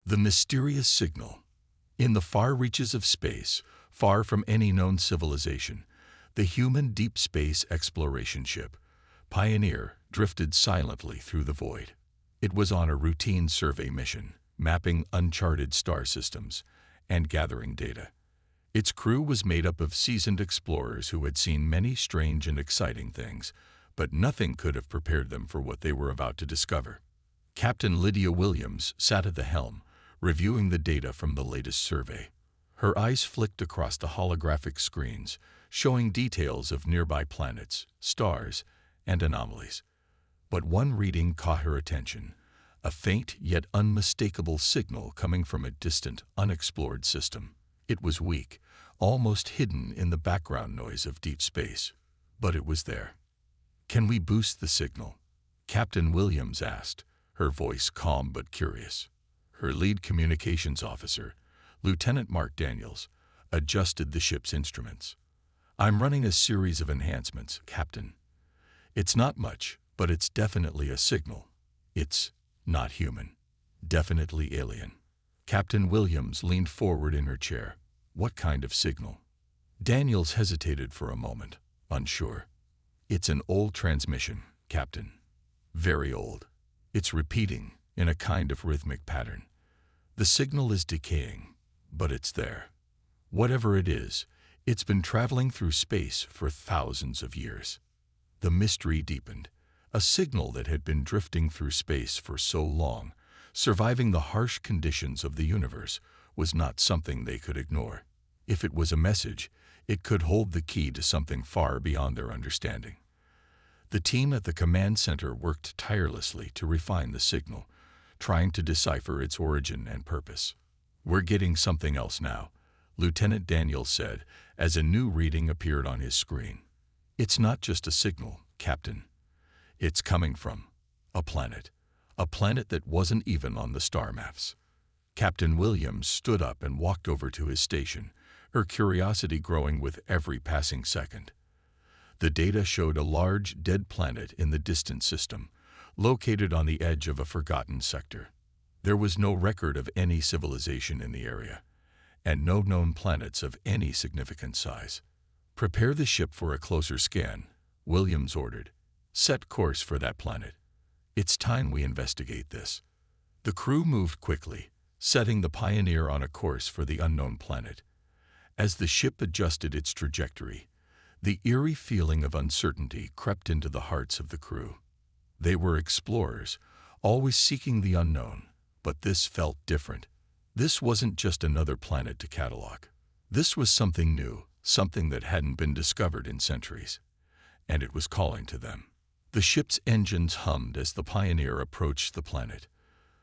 The mysterious signal. In the far reaches of space, far from any known civilization, the human deep space exploration ship, Pioneer, drifted silently through the void. It was on a routine survey mission, mapping uncharted star systems and gathering data. Its crew was made up of seasoned explorers who had seen many strange and exciting things, but nothing could have prepared them for what they were about to discover. Captain Lydia Williams sat at the helm, reviewing the data from the latest survey. Her eyes flicked across the holographic screens, showing details of nearby planets, stars, and anomalies. But one reading caught her attention, a faint yet unmistakable signal coming from a distant, unexplored system. It was weak, almost hidden in the background noise of deep space, but it was there. "Can we boost the signal?" Captain Williams asked, her voice calm but curious. Her lead communications officer, Lieutenant Mark Daniels, adjusted the ship's instruments. "I'm running a series of enhancements, Captain. It's not much, but it's definitely a signal. It's not human. Definitely alien." Captain Williams leaned forward in her chair. "What kind of signal?" Daniels hesitated for a moment, unsure. "It's an old transmission, Captain. Very old. It's repeating in a kind of rhythmic pattern. The signal is decaying, but it's there. Whatever it is, it's been traveling through space for thousands of years." The mystery deepened. A signal that had been drifting through space for so long, surviving the harsh conditions of the universe, was not something they could ignore. If it was a message, it could hold the key to something far beyond their understanding. The team at the command center worked tirelessly to refine the signal, trying to decipher its origin and purpose. "We're getting something else now," Lieutenant Daniels said as a new reading appeared on his screen. "It's not just a signal, Captain. It's coming from a planet that wasn't even on the star maps." Captain Williams stood up and walked over to his station, her curiosity growing with every passing second. The data showed a large, dead planet in the distant system, located on the edge of a forgotten sector. There was no record of any civilization in the area, and no known planets of any significant size. "Prepare the ship for a closer scan," Williams ordered. "Set course for that planet. It's time we investigate this." The crew moved quickly, setting the Pioneer on a course for the unknown planet. As the ship adjusted its trajectory, the eerie feeling of uncertainty crept into the hearts of the crew. They were explorers, always seeking the unknown, but this felt different. This wasn't just another planet to catalog. This was something new, something that hadn't been discovered in centuries, and it was calling to them. The ship's engines hummed as the Pioneer approached the planet.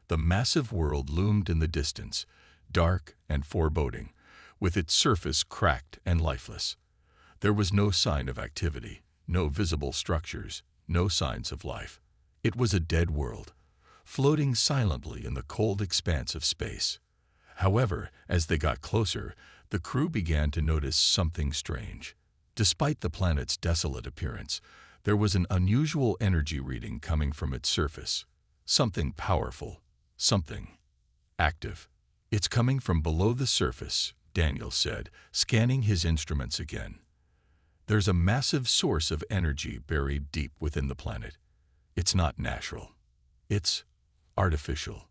The massive world loomed in the distance, dark and foreboding, with its surface cracked and lifeless. There was no sign of activity, no visible structures, no signs of life. It was a dead world, floating silently in the cold expanse of space. However, as they got closer, the crew began to notice something strange. Despite the planet's desolate appearance, there was an unusual energy reading coming from its surface. Something powerful, something active. "It's coming from below the surface," Daniel said, scanning his instruments again. "There's a massive source of energy buried deep within the planet. It's not natural. It's artificial."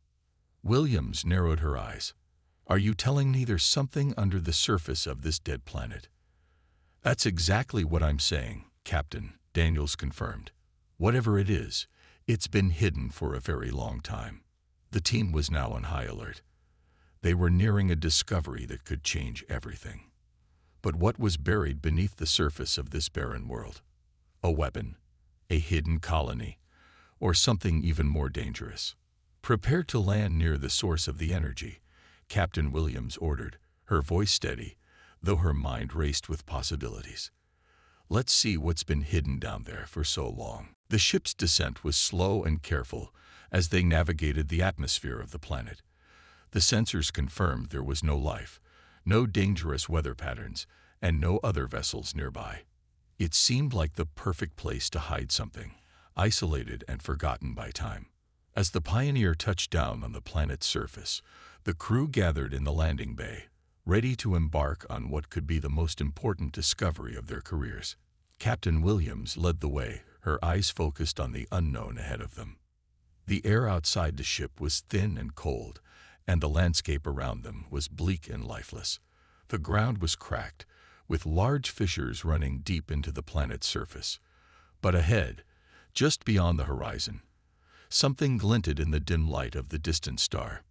Williams narrowed her eyes. "Are you telling me there's something under the surface of this dead planet?" "That's exactly what I'm saying, Captain," Daniels confirmed. "Whatever it is, it's been hidden for a very long time." The team was now on high alert. They were nearing a discovery that could change everything. But what was buried beneath the surface of this barren world? A weapon? A hidden colony? Or something even more dangerous? "Prepare to land near the source of the energy," Captain Williams ordered, her voice steady, though her mind raced with possibilities. "Let's see what's been hidden down there for so long." The ship's descent was slow and careful as they navigated the atmosphere of the planet. The sensors confirmed there was no life, no dangerous weather patterns, and no other vessels nearby. It seemed like the perfect place to hide something, isolated and forgotten by time. As the Pioneer touched down on the planet's surface, the crew gathered in the landing bay, ready to embark on what could be the most important discovery of their careers. Captain Williams led the way, her eyes focused on the unknown ahead of them. The air outside the ship was thin and cold, and the landscape around them was bleak and lifeless. The ground was cracked, with large fissures running deep into the planet's surface. But ahead, just beyond the horizon, something glinted in the dim light of the distant star.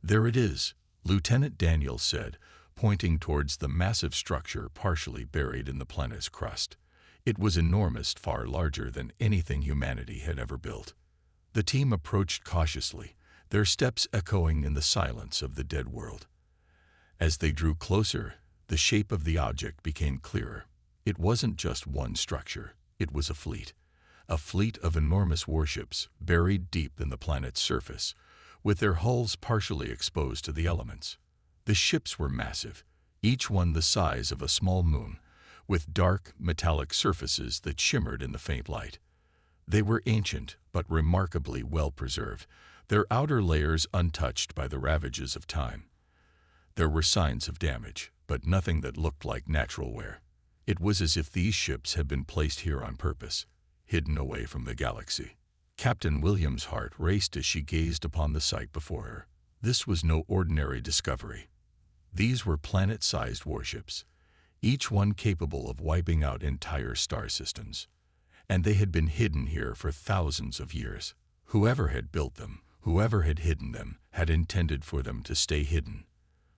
"There it is," Lieutenant Daniels said, pointing towards the massive structure partially buried in the planet's crust. It was enormous, far larger than anything humanity had ever built. The team approached cautiously, their steps echoing in the silence of the dead world. As they drew closer, the shape of the object became clearer. It wasn't just one structure, it was a fleet of enormous warships buried deep in the planet's surface, with their hulls partially exposed to the elements. The ships were massive, each one the size of a small moon, with dark, metallic surfaces that shimmered in the faint light. They were ancient, but remarkably well preserved, their outer layers untouched by the ravages of time. There were signs of damage, but nothing that looked like natural wear. It was as if these ships had been placed here on purpose, hidden away from the galaxy. Captain Williams' heart raced as she gazed upon the sight before her. This was no ordinary discovery. These were planet-sized warships, each one capable of wiping out entire star systems. And they had been hidden here for thousands of years. Whoever had built them, whoever had hidden them, had intended for them to stay hidden.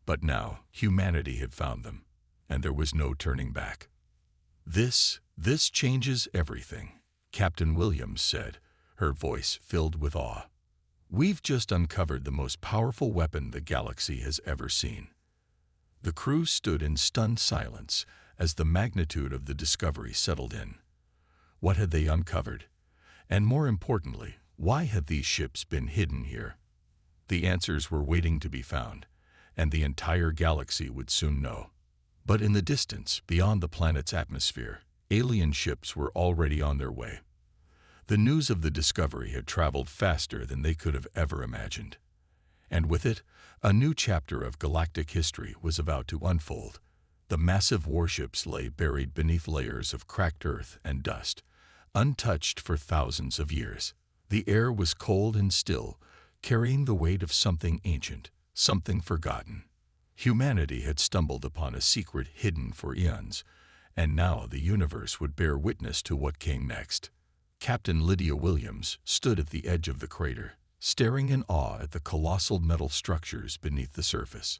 But now, humanity had found them, and there was no turning back. This changes everything," Captain Williams said, her voice filled with awe. "We've just uncovered the most powerful weapon the galaxy has ever seen." The crew stood in stunned silence as the magnitude of the discovery settled in. What had they uncovered? And more importantly, why had these ships been hidden here? The answers were waiting to be found, and the entire galaxy would soon know. But in the distance, beyond the planet's atmosphere, alien ships were already on their way. The news of the discovery had traveled faster than they could have ever imagined. And with it, a new chapter of galactic history was about to unfold. The massive warships lay buried beneath layers of cracked earth and dust, untouched for thousands of years. The air was cold and still, carrying the weight of something ancient, something forgotten. Humanity had stumbled upon a secret hidden for eons, and now the universe would bear witness to what came next. Captain Lydia Williams stood at the edge of the crater, staring in awe at the colossal metal structures beneath the surface.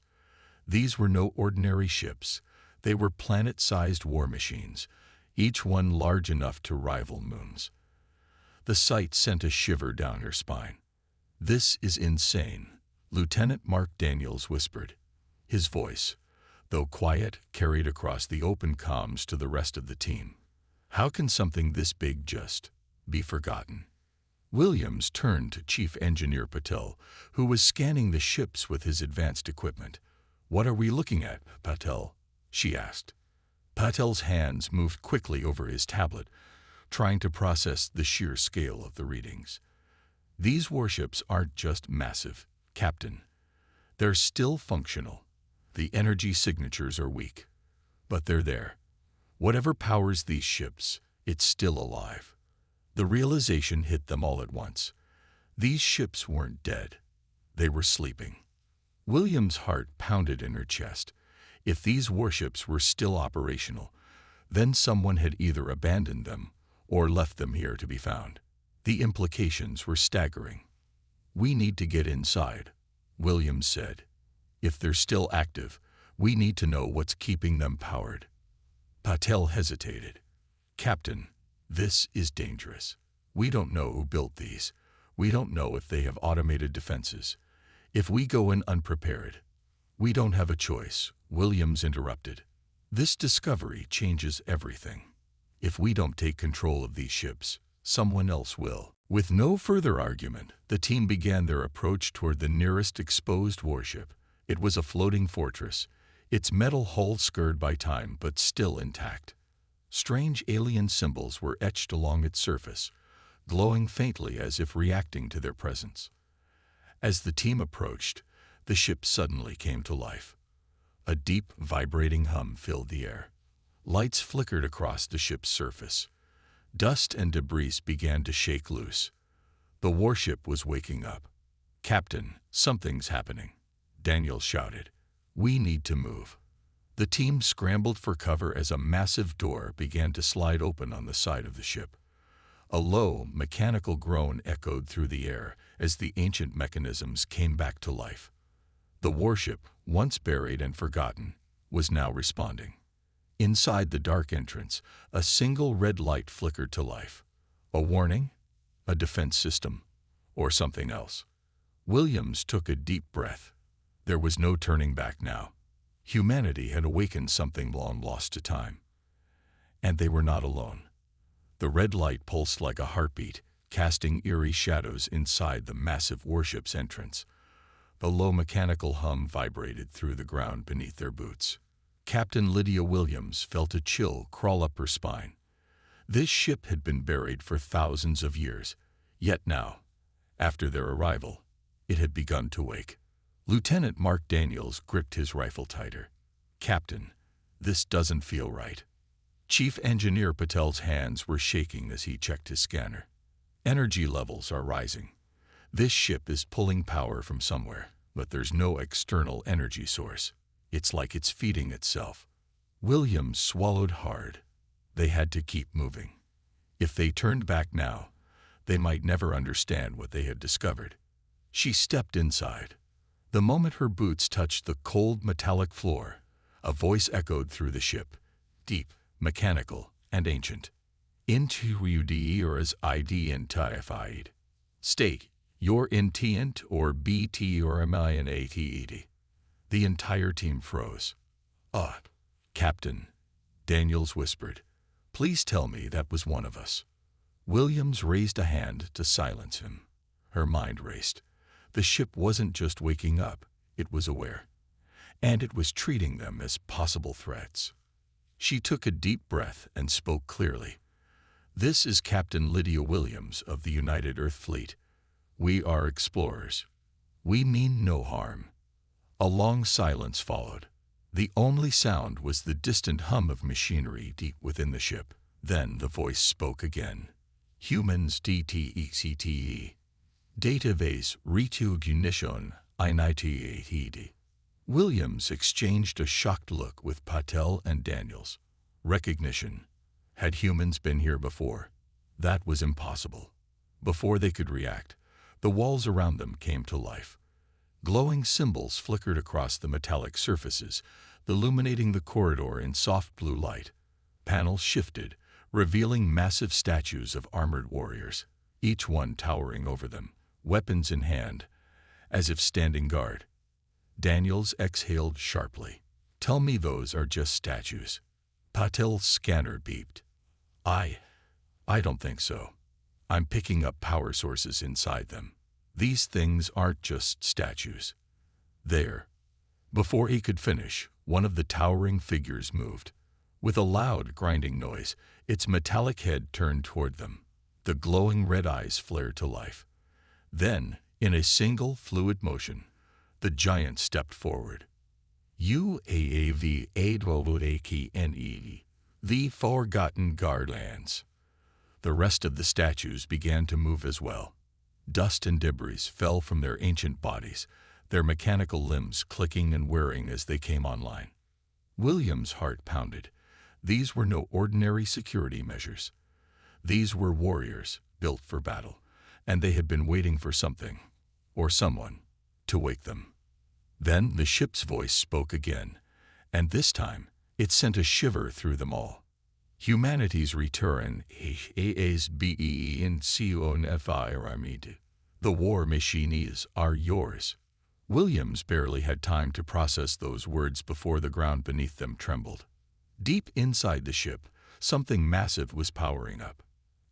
These were no ordinary ships. They were planet-sized war machines, each one large enough to rival moons. The sight sent a shiver down her spine. "This is insane," Lieutenant Mark Daniels whispered. His voice, though quiet, carried across the open comms to the rest of the team. "How can something this big just be forgotten?" Williams turned to Chief Engineer Patel, who was scanning the ships with his advanced equipment. "What are we looking at, Patel?" she asked. Patel's hands moved quickly over his tablet, trying to process the sheer scale of the readings. "These warships aren't just massive, Captain. They're still functional. The energy signatures are weak, but they're there. Whatever powers these ships, it's still alive." The realization hit them all at once. These ships weren't dead. They were sleeping. William's heart pounded in her chest. If these warships were still operational, then someone had either abandoned them or left them here to be found. The implications were staggering. "We need to get inside," Williams said. "If they're still active, we need to know what's keeping them powered." Patel hesitated. "Captain, this is dangerous. We don't know who built these. We don't know if they have automated defenses. If we go in unprepared..." "We don't have a choice," Williams interrupted. "This discovery changes everything. If we don't take control of these ships, someone else will." With no further argument, the team began their approach toward the nearest exposed warship. It was a floating fortress, its metal hull scarred by time but still intact. Strange alien symbols were etched along its surface, glowing faintly as if reacting to their presence. As the team approached, the ship suddenly came to life. A deep, vibrating hum filled the air. Lights flickered across the ship's surface. Dust and debris began to shake loose. The warship was waking up. "Captain, something's happening," Daniels shouted. "We need to move." The team scrambled for cover as a massive door began to slide open on the side of the ship. A low, mechanical groan echoed through the air as the ancient mechanisms came back to life. The warship, once buried and forgotten, was now responding. Inside the dark entrance, a single red light flickered to life. A warning? A defense system? Or something else? Williams took a deep breath. There was no turning back now. Humanity had awakened something long lost to time. And they were not alone. The red light pulsed like a heartbeat, casting eerie shadows inside the massive warship's entrance. The low mechanical hum vibrated through the ground beneath their boots. Captain Lydia Williams felt a chill crawl up her spine. This ship had been buried for thousands of years, yet now, after their arrival, it had begun to wake. Lieutenant Mark Daniels gripped his rifle tighter. "Captain, this doesn't feel right." Chief Engineer Patel's hands were shaking as he checked his scanner. "Energy levels are rising. This ship is pulling power from somewhere, but there's no external energy source. It's like it's feeding itself." Williams swallowed hard. They had to keep moving. If they turned back now, they might never understand what they had discovered. She stepped inside. The moment her boots touched the cold metallic floor, a voice echoed through the ship, deep, mechanical, and ancient. "Intuide or as ID intified. State, you're intient or BT or am I an ATED?" The entire team froze. Captain," Daniels whispered. "Please tell me that was one of us." Williams raised a hand to silence him. Her mind raced. The ship wasn't just waking up, it was aware. And it was treating them as possible threats. She took a deep breath and spoke clearly. "This is Captain Lydia Williams of the United Earth Fleet. We are explorers. We mean no harm." A long silence followed. The only sound was the distant hum of machinery deep within the ship. Then the voice spoke again. "Humans DTECTE. Database recognition INITATD." Williams exchanged a shocked look with Patel and Daniels. Recognition. Had humans been here before? That was impossible. Before they could react, the walls around them came to life. Glowing symbols flickered across the metallic surfaces, illuminating the corridor in soft blue light. Panels shifted, revealing massive statues of armored warriors, each one towering over them, weapons in hand, as if standing guard. Daniels exhaled sharply. "Tell me those are just statues." Patel's scanner beeped. I don't think so. I'm picking up power sources inside them. These things aren't just statues. There." Before he could finish, one of the towering figures moved. With a loud, grinding noise, its metallic head turned toward them. The glowing red eyes flared to life. Then, in a single, fluid motion, the giant stepped forward. "UAAV-AWAKNE, the Forgotten Guardians." The rest of the statues began to move as well. Dust and debris fell from their ancient bodies, their mechanical limbs clicking and whirring as they came online. William's heart pounded. These were no ordinary security measures. These were warriors, built for battle, and they had been waiting for something, or someone, to wake them. Then the ship's voice spoke again, and this time it sent a shiver through them all. "Humanity's return is being confirmed. The war machines are yours." Williams barely had time to process those words before the ground beneath them trembled. Deep inside the ship, something massive was powering up,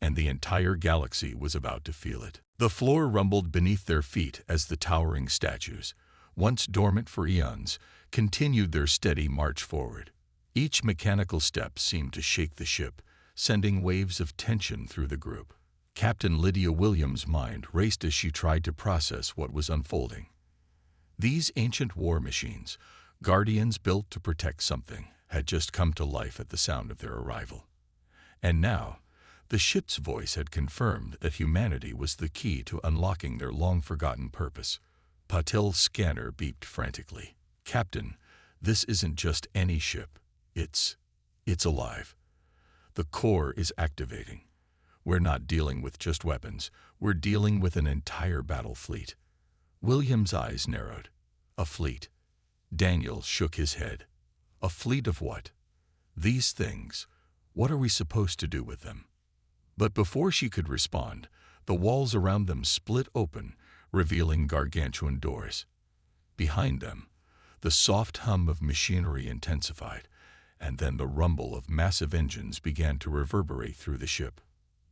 and the entire galaxy was about to feel it. The floor rumbled beneath their feet as the towering statues, once dormant for eons, continued their steady march forward. Each mechanical step seemed to shake the ship, sending waves of tension through the group. Captain Lydia Williams' mind raced as she tried to process what was unfolding. These ancient war machines, guardians built to protect something, had just come to life at the sound of their arrival. And now, the ship's voice had confirmed that humanity was the key to unlocking their long-forgotten purpose. Patel's scanner beeped frantically. "Captain, this isn't just any ship. It's alive. The core is activating. We're not dealing with just weapons. We're dealing with an entire battle fleet." William's eyes narrowed. A fleet. Daniel shook his head. A fleet of what? These things. What are we supposed to do with them? But before she could respond, the walls around them split open, revealing gargantuan doors. Behind them, the soft hum of machinery intensified, and then the rumble of massive engines began to reverberate through the ship.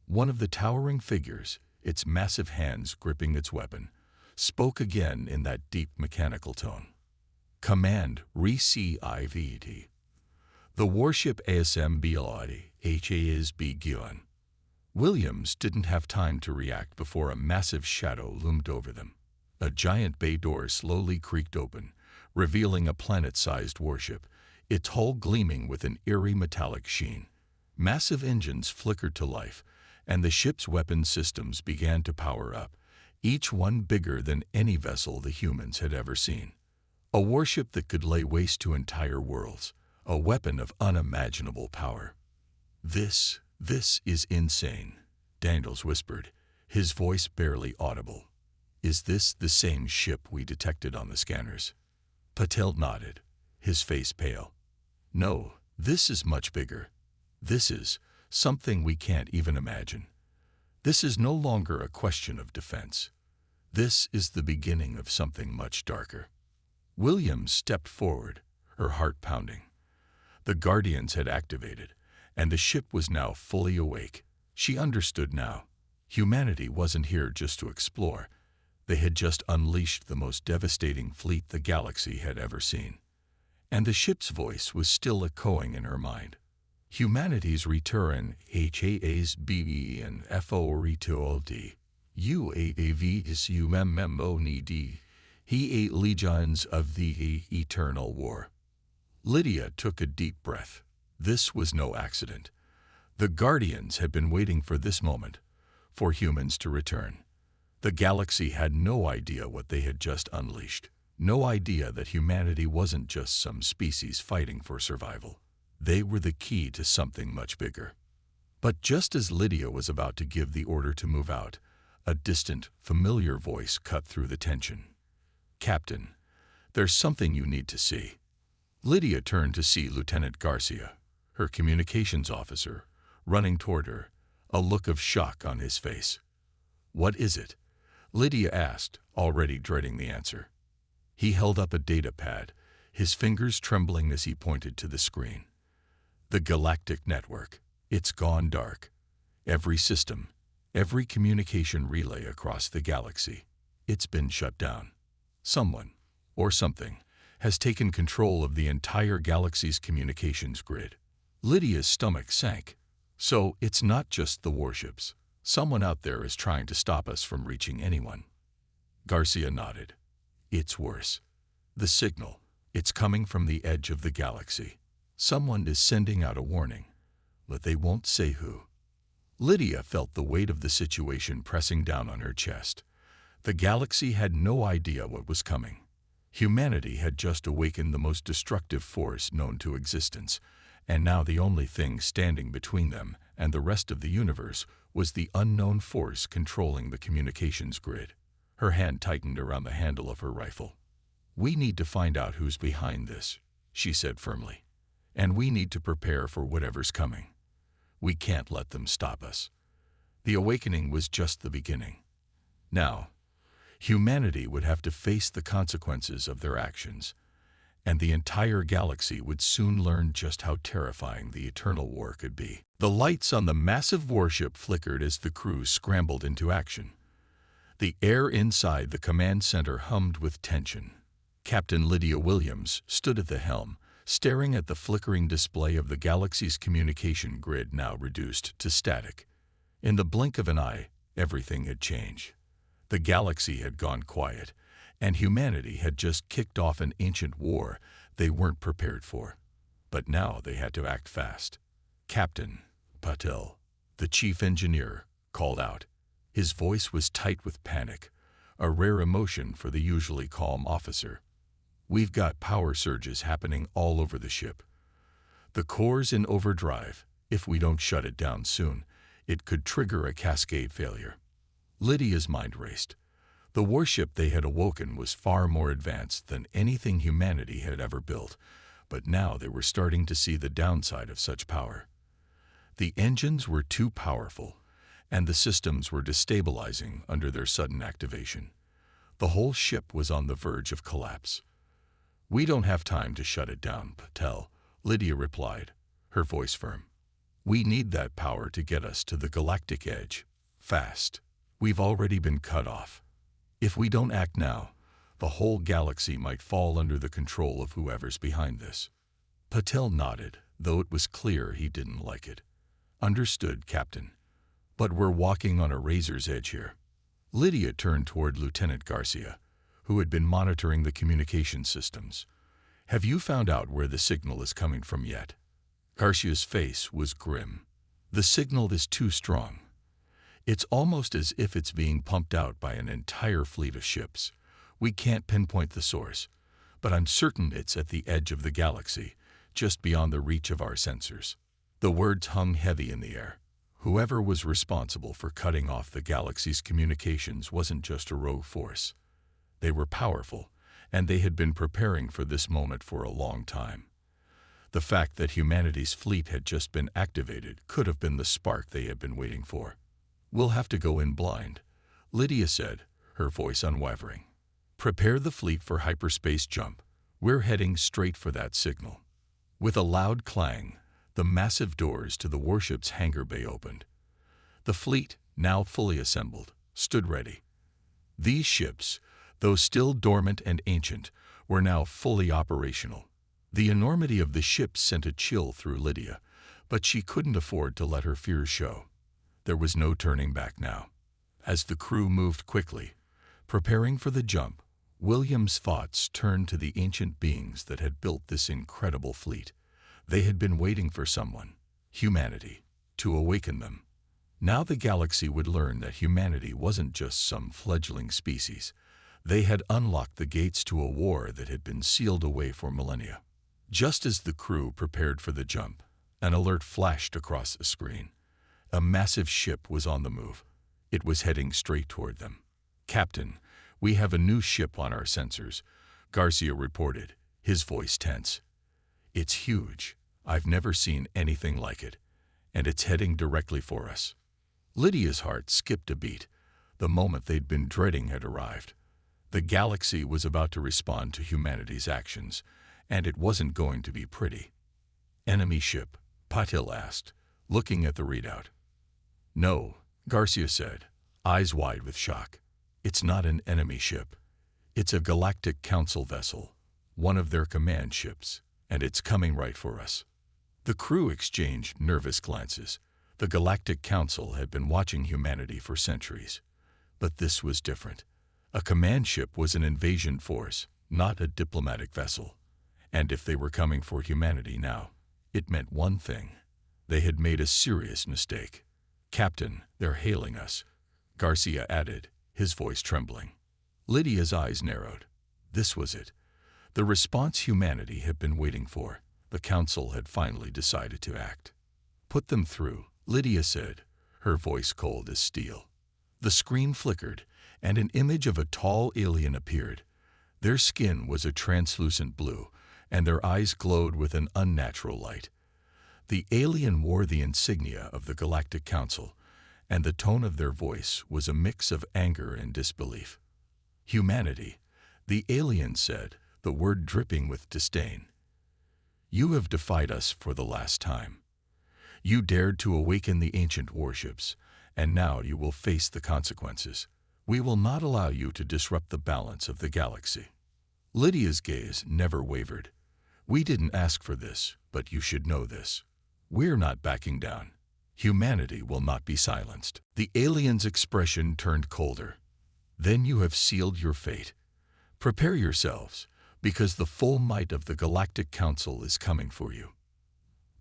One of the towering figures, its massive hands gripping its weapon, spoke again in that deep mechanical tone. "Command, receive. The warship ASM Bieladi, HFY. Williams didn't have time to react before a massive shadow loomed over them. A giant bay door slowly creaked open, revealing a planet-sized warship, its hull gleaming with an eerie metallic sheen. Massive engines flickered to life, and the ship's weapon systems began to power up, each one bigger than any vessel the humans had ever seen. A warship that could lay waste to entire worlds, a weapon of unimaginable power. This is insane," Daniels whispered, his voice barely audible. "Is this the same ship we detected on the scanners?" Patel nodded, his face pale. "No, this is much bigger. This is something we can't even imagine. This is no longer a question of defense. This is the beginning of something much darker." Williams stepped forward, her heart pounding. The Guardians had activated, and the ship was now fully awake. She understood now. Humanity wasn't here just to explore. They had just unleashed the most devastating fleet the galaxy had ever seen. And the ship's voice was still echoing in her mind. "Humanity's return, HASBE and FORETOLD. UAAV is UMMONED. He ate legions of the eternal war." Lydia took a deep breath. This was no accident. The Guardians had been waiting for this moment, for humans to return. The galaxy had no idea what they had just unleashed. No idea that humanity wasn't just some species fighting for survival. They were the key to something much bigger. But just as Lydia was about to give the order to move out, a distant, familiar voice cut through the tension. "Captain, there's something you need to see." Lydia turned to see Lieutenant Garcia, her communications officer, running toward her, a look of shock on his face. "What is it?" Lydia asked, already dreading the answer. He held up a data pad, his fingers trembling as he pointed to the screen. "The galactic network. It's gone dark. Every system, every communication relay across the galaxy. It's been shut down. Someone, or something, has taken control of the entire galaxy's communications grid." Lydia's stomach sank. "So it's not just the warships. Someone out there is trying to stop us from reaching anyone." Garcia nodded. "It's worse. The signal, it's coming from the edge of the galaxy. Someone is sending out a warning, but they won't say who." Lydia felt the weight of the situation pressing down on her chest. The galaxy had no idea what was coming. Humanity had just awakened the most destructive force known to existence, and now the only thing standing between them and the rest of the universe was the unknown force controlling the communications grid. Her hand tightened around the handle of her rifle. "We need to find out who's behind this," she said firmly. "And we need to prepare for whatever's coming. We can't let them stop us." The awakening was just the beginning. Now, humanity would have to face the consequences of their actions, and the entire galaxy would soon learn just how terrifying the eternal war could be. The lights on the massive warship flickered as the crew scrambled into action. The air inside the command center hummed with tension. Captain Lydia Williams stood at the helm, staring at the flickering display of the galaxy's communication grid now reduced to static. In the blink of an eye, everything had changed. The galaxy had gone quiet, and humanity had just kicked off an ancient war they weren't prepared for. But now they had to act fast. Captain Patel, the chief engineer, called out. His voice was tight with panic, a rare emotion for the usually calm officer. We've got power surges happening all over the ship. The core's in overdrive. If we don't shut it down soon, it could trigger a cascade failure. Lydia's mind raced. The warship they had awoken was far more advanced than anything humanity had ever built, but now they were starting to see the downside of such power. The engines were too powerful, and the systems were destabilizing under their sudden activation. The whole ship was on the verge of collapse. We don't have time to shut it down, Patel, Lydia replied, her voice firm. We need that power to get us to the galactic edge. Fast. We've already been cut off. If we don't act now, the whole galaxy might fall under the control of whoever's behind this. Patel nodded, though it was clear he didn't like it. Understood, Captain. But we're walking on a razor's edge here. Lydia turned toward Lieutenant Garcia, who had been monitoring the communication systems. Have you found out where the signal is coming from yet? Garcia's face was grim. The signal is too strong. It's almost as if it's being pumped out by an entire fleet of ships. We can't pinpoint the source, but I'm certain it's at the edge of the galaxy, just beyond the reach of our sensors. The words hung heavy in the air. Whoever was responsible for cutting off the galaxy's communications wasn't just a rogue force. They were powerful, and they had been preparing for this moment for a long time. The fact that humanity's fleet had just been activated could have been the spark they had been waiting for. We'll have to go in blind, Lydia said, her voice unwavering. Prepare the fleet for hyperspace jump. We're heading straight for that signal. With a loud clang, the massive doors to the warship's hangar bay opened. The fleet, now fully assembled, stood ready. These ships, though still dormant and ancient, were now fully operational. The enormity of the ships sent a chill through Lydia, but she couldn't afford to let her fears show. There was no turning back now. As the crew moved quickly, preparing for the jump, William's thoughts turned to the ancient beings that had built this incredible fleet. They had been waiting for someone, humanity, to awaken them. Now the galaxy would learn that humanity wasn't just some fledgling species. They had unlocked the gates to a war that had been sealed away for millennia. Just as the crew prepared for the jump, an alert flashed across the screen. A massive ship was on the move. It was heading straight toward them. Captain, we have a new ship on our sensors, Garcia reported, his voice tense. It's huge. I've never seen anything like it, and it's heading directly for us. Lydia's heart skipped a beat. The moment they'd been dreading had arrived. The galaxy was about to respond to humanity's actions, and it wasn't going to be pretty. Enemy ship, Patil asked, looking at the readout. No, Garcia said, eyes wide with shock. It's not an enemy ship. It's a Galactic Council vessel, one of their command ships, and it's coming right for us. The crew exchanged nervous glances. The Galactic Council had been watching humanity for centuries. But this was different. A command ship was an invasion force, not a diplomatic vessel. And if they were coming for humanity now, it meant one thing. They had made a serious mistake. Captain, they're hailing us, Garcia added, his voice trembling. Lydia's eyes narrowed. This was it. The response humanity had been waiting for. The council had finally decided to act. Put them through, Lydia said, her voice cold as steel. The screen flickered, and an image of a tall alien appeared. Their skin was a translucent blue, and their eyes glowed with an unnatural light. The alien wore the insignia of the Galactic Council, and the tone of their voice was a mix of anger and disbelief. Humanity, the alien said, the word dripping with disdain. You have defied us for the last time. You dared to awaken the ancient warships, and now you will face the consequences. We will not allow you to disrupt the balance of the galaxy. Lydia's gaze never wavered. We didn't ask for this, but you should know this. We're not backing down. Humanity will not be silenced. The alien's expression turned colder. Then you have sealed your fate. Prepare yourselves, because the full might of the Galactic Council is coming for you.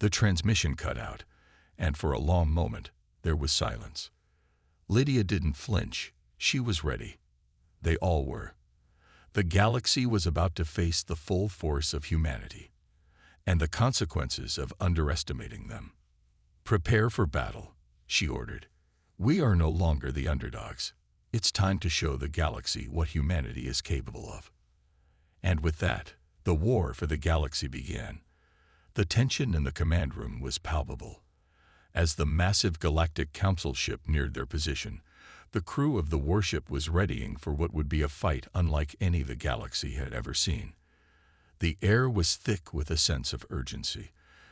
The transmission cut out, and for a long moment, there was silence. Lydia didn't flinch. She was ready. They all were. The galaxy was about to face the full force of humanity, and the consequences of underestimating them. Prepare for battle, she ordered. We are no longer the underdogs. It's time to show the galaxy what humanity is capable of. And with that, the war for the galaxy began. The tension in the command room was palpable. As the massive Galactic Council ship neared their position, the crew of the warship was readying for what would be a fight unlike any the galaxy had ever seen. The air was thick with a sense of urgency.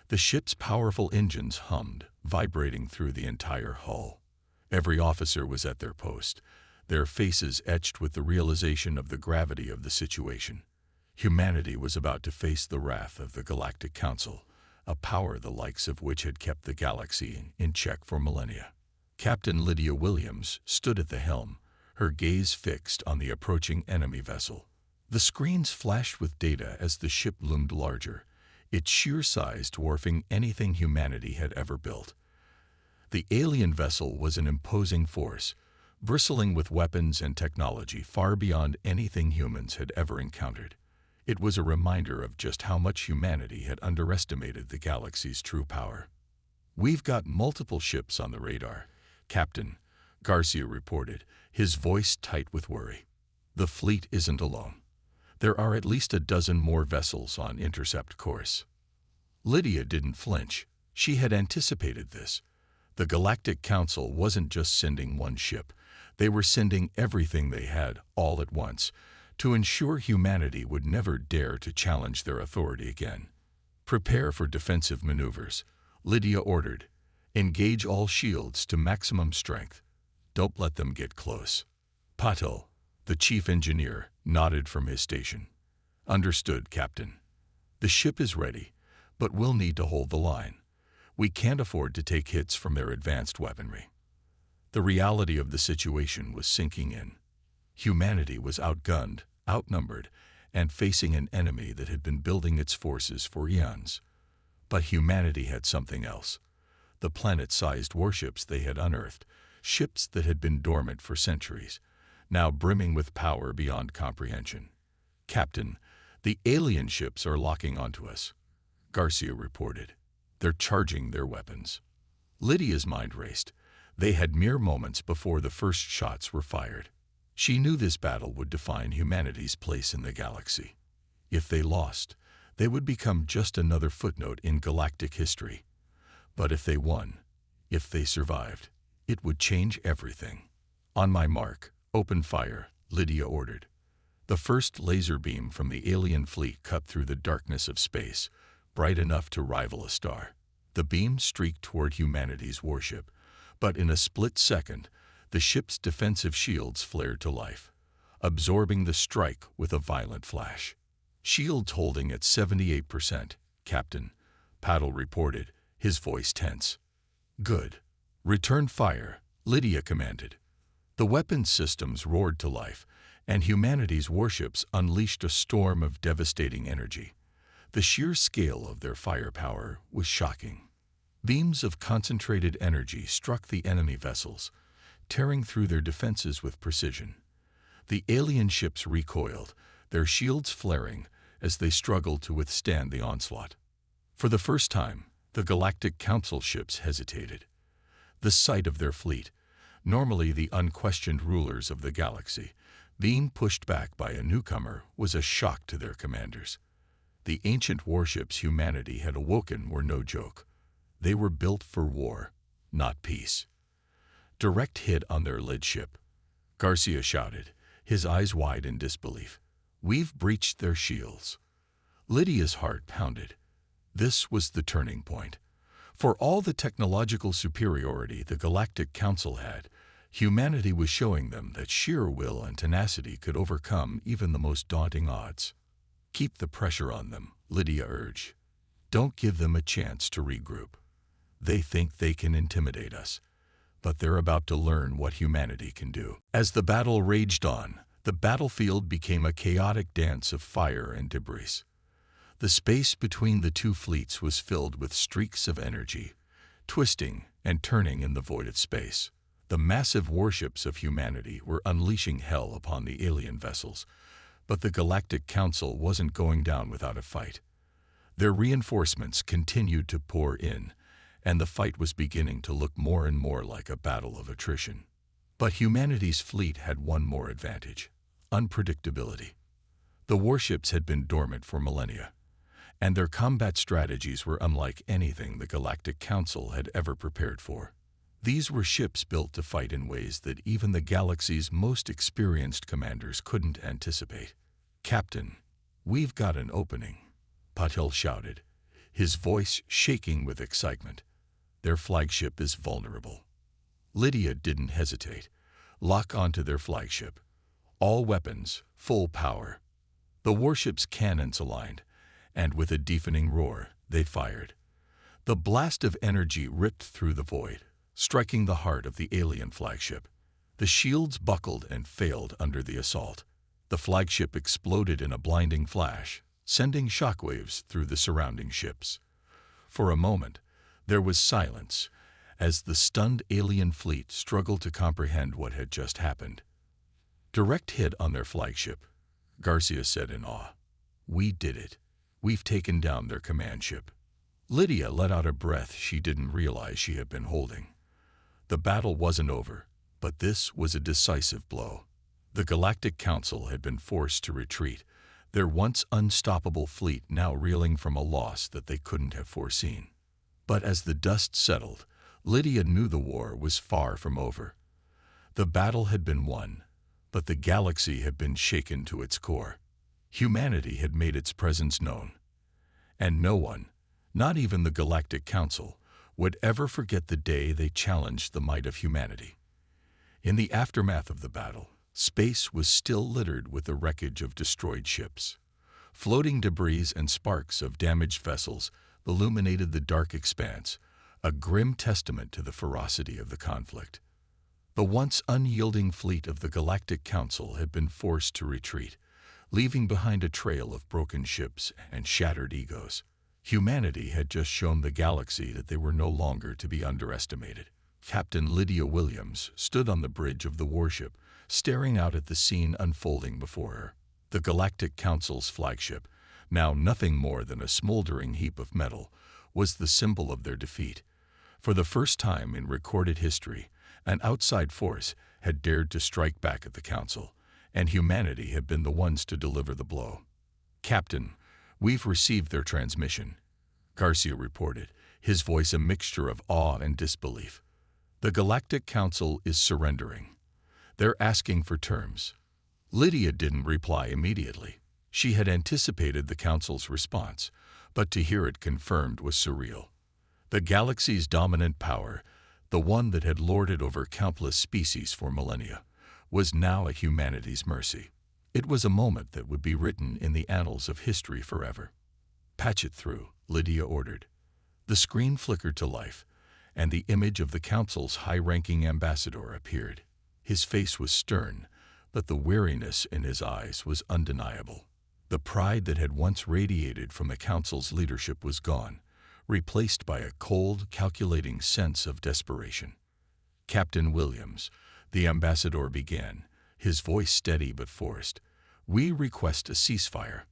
The ship's powerful engines hummed, vibrating through the entire hull. Every officer was at their post, their faces etched with the realization of the gravity of the situation. Humanity was about to face the wrath of the Galactic Council, a power the likes of which had kept the galaxy in check for millennia. Captain Lydia Williams stood at the helm, her gaze fixed on the approaching enemy vessel. The screens flashed with data as the ship loomed larger, its sheer size dwarfing anything humanity had ever built. The alien vessel was an imposing force, bristling with weapons and technology far beyond anything humans had ever encountered. It was a reminder of just how much humanity had underestimated the galaxy's true power. We've got multiple ships on the radar, Captain, Garcia reported, his voice tight with worry. The fleet isn't alone. There are at least a dozen more vessels on intercept course. Lydia didn't flinch. She had anticipated this. The Galactic Council wasn't just sending one ship. They were sending everything they had, all at once, to ensure humanity would never dare to challenge their authority again. Prepare for defensive maneuvers, Lydia ordered. Engage all shields to maximum strength. Don't let them get close. Patel, the chief engineer, nodded from his station. Understood, Captain. The ship is ready, but we'll need to hold the line. We can't afford to take hits from their advanced weaponry. The reality of the situation was sinking in. Humanity was outgunned, outnumbered, and facing an enemy that had been building its forces for eons. But humanity had something else. The planet-sized warships they had unearthed, ships that had been dormant for centuries, now brimming with power beyond comprehension. Captain, the alien ships are locking onto us, Garcia reported. They're charging their weapons. Lydia's mind raced. They had mere moments before the first shots were fired. She knew this battle would define humanity's place in the galaxy. If they lost, they would become just another footnote in galactic history. But if they won, if they survived, it would change everything. On my mark, open fire, Lydia ordered. The first laser beam from the alien fleet cut through the darkness of space, bright enough to rival a star. The beam streaked toward humanity's warship, but in a split second, the ship's defensive shields flared to life, absorbing the strike with a violent flash. Shields holding at 78%, Captain, Patel reported, his voice tense. Good. Return fire, Lydia commanded. The weapons systems roared to life, and humanity's warships unleashed a storm of devastating energy. The sheer scale of their firepower was shocking. Beams of concentrated energy struck the enemy vessels, tearing through their defenses with precision. The alien ships recoiled, their shields flaring as they struggled to withstand the onslaught. For the first time, the Galactic Council ships hesitated. The sight of their fleet, normally the unquestioned rulers of the galaxy, being pushed back by a newcomer was a shock to their commanders. The ancient warships humanity had awoken were no joke. They were built for war, not peace. Direct hit on their lead ship, Garcia shouted, his eyes wide in disbelief. We've breached their shields. Lydia's heart pounded. This was the turning point. For all the technological superiority the Galactic Council had, humanity was showing them that sheer will and tenacity could overcome even the most daunting odds. Keep the pressure on them, Lydia urged. Don't give them a chance to regroup. They think they can intimidate us, but they're about to learn what humanity can do. As the battle raged on, the battlefield became a chaotic dance of fire and debris. The space between the two fleets was filled with streaks of energy, twisting and turning in the void of space. The massive warships of humanity were unleashing hell upon the alien vessels, but the Galactic Council wasn't going down without a fight. Their reinforcements continued to pour in, and the fight was beginning to look more and more like a battle of attrition. But humanity's fleet had one more advantage: unpredictability. The warships had been dormant for millennia, and their combat strategies were unlike anything the Galactic Council had ever prepared for. These were ships built to fight in ways that even the galaxy's most experienced commanders couldn't anticipate. "Captain, we've got an opening," Patil shouted, his voice shaking with excitement. "Their flagship is vulnerable." Lydia didn't hesitate. "Lock onto their flagship. All weapons, full power." The warship's cannons aligned, and with a deafening roar, they fired. The blast of energy ripped through the void, striking the heart of the alien flagship. The shields buckled and failed under the assault. The flagship exploded in a blinding flash, sending shockwaves through the surrounding ships. For a moment, there was silence as the stunned alien fleet struggled to comprehend what had just happened. "Direct hit on their flagship," Garcia said in awe. "We did it. We've taken down their command ship." Lydia let out a breath she didn't realize she had been holding. The battle wasn't over, but this was a decisive blow. The Galactic Council had been forced to retreat, their once unstoppable fleet now reeling from a loss that they couldn't have foreseen. But as the dust settled, Lydia knew the war was far from over. The battle had been won, but the galaxy had been shaken to its core. Humanity had made its presence known, and no one, not even the Galactic Council, would ever forget the day they challenged the might of humanity. In the aftermath of the battle, space was still littered with the wreckage of destroyed ships. Floating debris and sparks of damaged vessels illuminated the dark expanse, a grim testament to the ferocity of the conflict. The once unyielding fleet of the Galactic Council had been forced to retreat, leaving behind a trail of broken ships and shattered egos. Humanity had just shown the galaxy that they were no longer to be underestimated. Captain Lydia Williams stood on the bridge of the warship, staring out at the scene unfolding before her. The Galactic Council's flagship, now nothing more than a smoldering heap of metal, was the symbol of their defeat. For the first time in recorded history, an outside force had dared to strike back at the Council, and humanity had been the ones to deliver the blow. "Captain, we've received their transmission," Garcia reported, his voice a mixture of awe and disbelief. "The Galactic Council is surrendering. They're asking for terms." Lydia didn't reply immediately. She had anticipated the Council's response, but to hear it confirmed was surreal. The galaxy's dominant power, the one that had lorded over countless species for millennia, was now at humanity's mercy. It was a moment that would be written in the annals of history forever. "Patch it through," Lydia ordered. The screen flickered to life, and the image of the Council's high-ranking ambassador appeared. His face was stern, but the weariness in his eyes was undeniable. The pride that had once radiated from the Council's leadership was gone, replaced by a cold, calculating sense of desperation. "Captain Williams," the ambassador began, his voice steady but forced, "we request a ceasefire.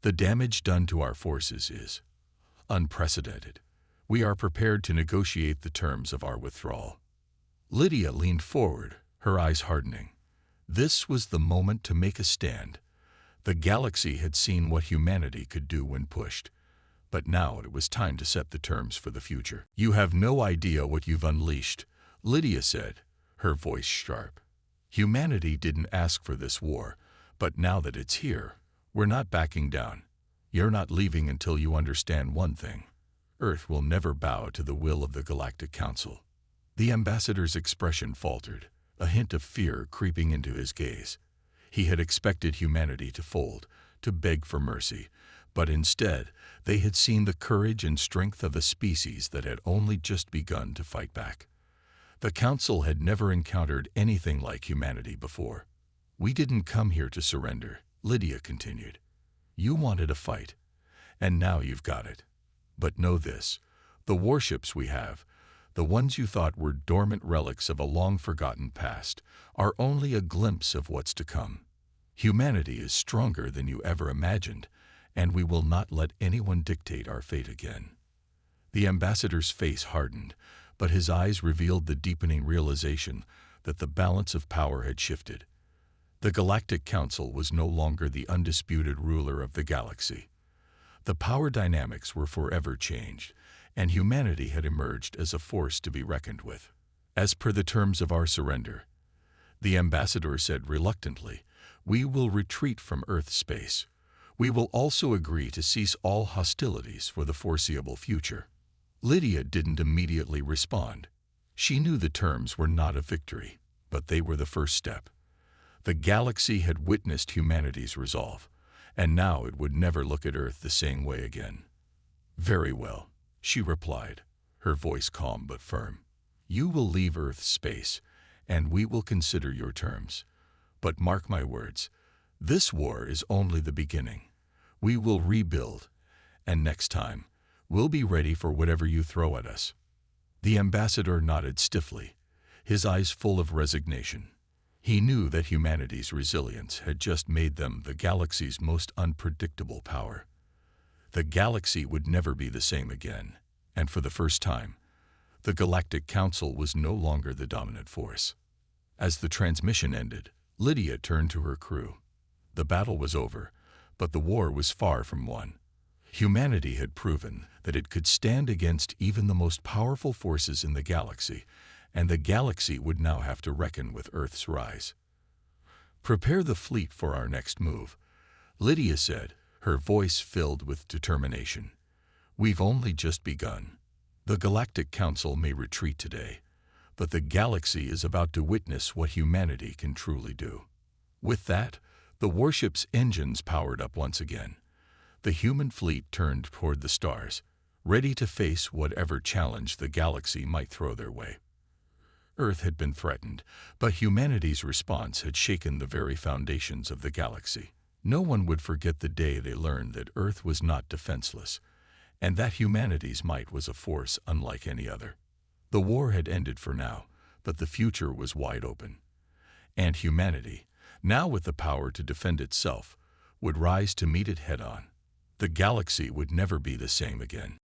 The damage done to our forces is unprecedented. We are prepared to negotiate the terms of our withdrawal." Lydia leaned forward, her eyes hardening. This was the moment to make a stand. The galaxy had seen what humanity could do when pushed, but now it was time to set the terms for the future. "You have no idea what you've unleashed," Lydia said, her voice sharp. "Humanity didn't ask for this war, but now that it's here, we're not backing down. You're not leaving until you understand one thing. Earth will never bow to the will of the Galactic Council." The ambassador's expression faltered, a hint of fear creeping into his gaze. He had expected humanity to fold, to beg for mercy, But instead, they had seen the courage and strength of a species that had only just begun to fight back. The Council had never encountered anything like humanity before. "We didn't come here to surrender," Lydia continued. "You wanted a fight, and now you've got it. But know this, the warships we have, the ones you thought were dormant relics of a long-forgotten past, are only a glimpse of what's to come. Humanity is stronger than you ever imagined, and we will not let anyone dictate our fate again." The ambassador's face hardened, but his eyes revealed the deepening realization that the balance of power had shifted. The Galactic Council was no longer the undisputed ruler of the galaxy. The power dynamics were forever changed, and humanity had emerged as a force to be reckoned with. "As per the terms of our surrender," the ambassador said reluctantly, "we will retreat from Earth space. We will also agree to cease all hostilities for the foreseeable future." Lydia didn't immediately respond. She knew the terms were not a victory, but they were the first step. The galaxy had witnessed humanity's resolve, and now it would never look at Earth the same way again. "Very well," she replied, her voice calm but firm. "You will leave Earth space, and we will consider your terms. But mark my words, this war is only the beginning. We will rebuild, and next time, we'll be ready for whatever you throw at us." The ambassador nodded stiffly, his eyes full of resignation. He knew that humanity's resilience had just made them the galaxy's most unpredictable power. The galaxy would never be the same again, and for the first time, the Galactic Council was no longer the dominant force. As the transmission ended, Lydia turned to her crew. The battle was over, but the war was far from won. Humanity had proven that it could stand against even the most powerful forces in the galaxy, and the galaxy would now have to reckon with Earth's rise. "Prepare the fleet for our next move," Lydia said, her voice filled with determination. "We've only just begun. The Galactic Council may retreat today, but the galaxy is about to witness what humanity can truly do." With that, the warship's engines powered up once again. The human fleet turned toward the stars, ready to face whatever challenge the galaxy might throw their way. Earth had been threatened, but humanity's response had shaken the very foundations of the galaxy. No one would forget the day they learned that Earth was not defenseless, and that humanity's might was a force unlike any other. The war had ended for now, but the future was wide open. And humanity, now with the power to defend itself, would rise to meet it head-on. The galaxy would never be the same again.